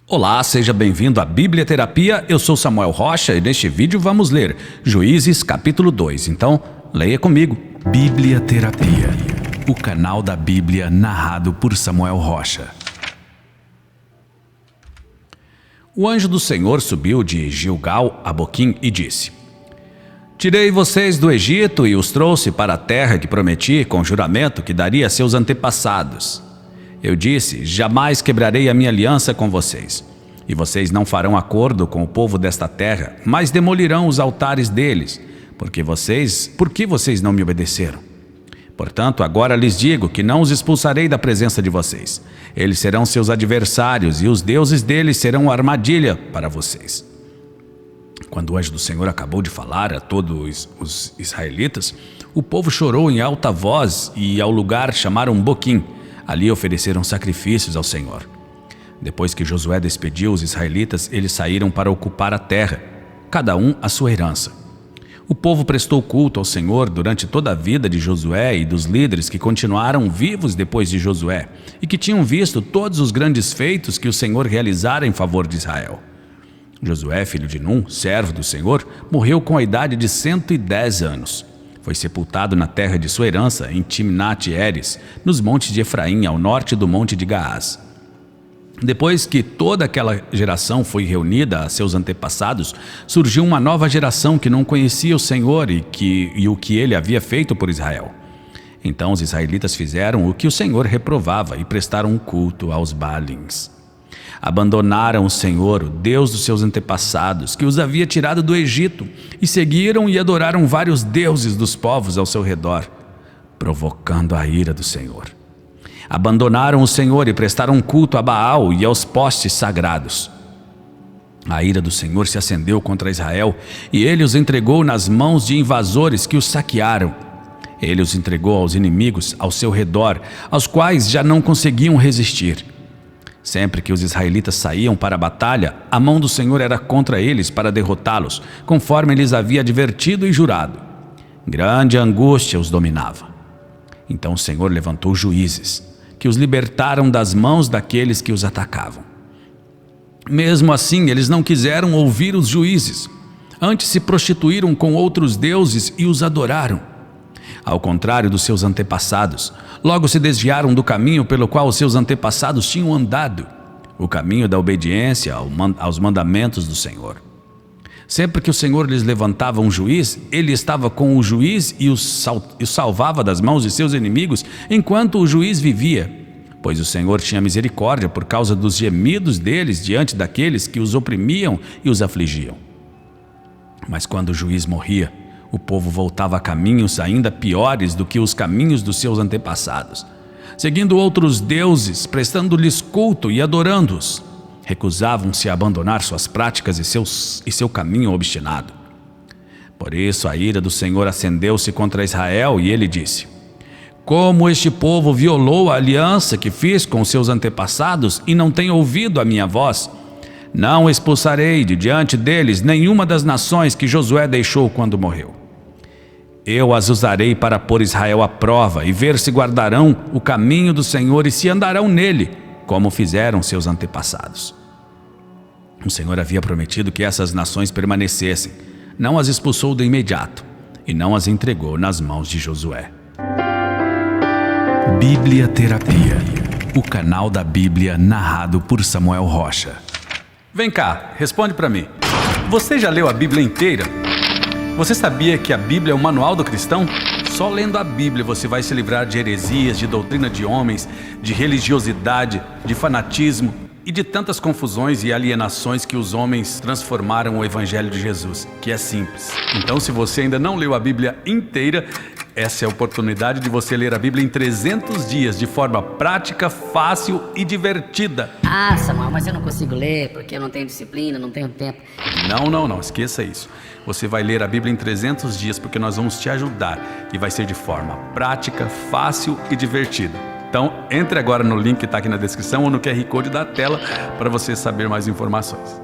Olá, seja bem-vindo à Bíblia Terapia. Eu sou Samuel Rocha e neste vídeo vamos ler Juízes capítulo 2. Então, leia comigo. Bíblia Terapia, o canal da Bíblia narrado por Samuel Rocha. O anjo do Senhor subiu de Gilgal a Boquim e disse: Tirei vocês do Egito e os trouxe para a terra que prometi com juramento que daria a seus antepassados. Eu disse, jamais quebrarei a minha aliança com vocês. E vocês não farão acordo com o povo desta terra, mas demolirão os altares deles, por que vocês não me obedeceram? Portanto, agora lhes digo que não os expulsarei da presença de vocês. Eles serão seus adversários e os deuses deles serão armadilha para vocês. Quando o anjo do Senhor acabou de falar a todos os israelitas, o povo chorou em alta voz e ao lugar chamaram Boquim. Ali ofereceram sacrifícios ao Senhor. Depois que Josué despediu os israelitas, eles saíram para ocupar a terra, cada um a sua herança. O povo prestou culto ao Senhor durante toda a vida de Josué e dos líderes que continuaram vivos depois de Josué e que tinham visto todos os grandes feitos que o Senhor realizara em favor de Israel. Josué, filho de Num, servo do Senhor, morreu com a idade de 110 anos. Foi sepultado na terra de sua herança, em Timnat-Heres, nos montes de Efraim, ao norte do monte de Gaás. Depois que toda aquela geração foi reunida a seus antepassados, surgiu uma nova geração que não conhecia o Senhor e o que ele havia feito por Israel. Então os israelitas fizeram o que o Senhor reprovava e prestaram um culto aos Baalins. Abandonaram o Senhor, o Deus dos seus antepassados, que os havia tirado do Egito, e seguiram e adoraram vários deuses dos povos ao seu redor, provocando a ira do Senhor. Abandonaram o Senhor e prestaram culto a Baal e aos postes sagrados. A ira do Senhor se acendeu contra Israel, e ele os entregou nas mãos de invasores que os saquearam. Ele os entregou aos inimigos ao seu redor, aos quais já não conseguiam resistir. Sempre que os israelitas saíam para a batalha, a mão do Senhor era contra eles para derrotá-los, conforme lhes havia advertido e jurado. Grande angústia os dominava. Então o Senhor levantou juízes, que os libertaram das mãos daqueles que os atacavam. Mesmo assim, eles não quiseram ouvir os juízes. Antes se prostituíram com outros deuses e os adoraram. Ao contrário dos seus antepassados, logo se desviaram do caminho pelo qual os seus antepassados tinham andado, o caminho da obediência aos mandamentos do Senhor. Sempre que o Senhor lhes levantava um juiz, ele estava com o juiz e os salvava das mãos de seus inimigos enquanto o juiz vivia, pois o Senhor tinha misericórdia por causa dos gemidos deles diante daqueles que os oprimiam e os afligiam. Mas quando o juiz morria, o povo voltava a caminhos ainda piores do que os caminhos dos seus antepassados, seguindo outros deuses, prestando-lhes culto e adorando-os. Recusavam-se a abandonar suas práticas e seu caminho obstinado. Por isso a ira do Senhor acendeu-se contra Israel e ele disse: Como este povo violou a aliança que fiz com seus antepassados e não tem ouvido a minha voz, não expulsarei de diante deles nenhuma das nações que Josué deixou quando morreu. Eu as usarei para pôr Israel à prova e ver se guardarão o caminho do Senhor e se andarão nele, como fizeram seus antepassados. O Senhor havia prometido que essas nações permanecessem, não as expulsou de imediato e não as entregou nas mãos de Josué. Bíblia Terapia, o canal da Bíblia narrado por Samuel Rocha. Vem cá, responde para mim. Você já leu a Bíblia inteira? Você sabia que a Bíblia é o manual do cristão? Só lendo a Bíblia você vai se livrar de heresias, de doutrina de homens, de religiosidade, de fanatismo e de tantas confusões e alienações que os homens transformaram o Evangelho de Jesus, que é simples. Então, se você ainda não leu a Bíblia inteira, essa é a oportunidade de você ler a Bíblia em 300 dias, de forma prática, fácil e divertida. Ah, Samuel, mas eu não consigo ler porque eu não tenho disciplina, não tenho tempo. Não, esqueça isso. Você vai ler a Bíblia em 300 dias porque nós vamos te ajudar e vai ser de forma prática, fácil e divertida. Então, entre agora no link que está aqui na descrição ou no QR Code da tela para você saber mais informações.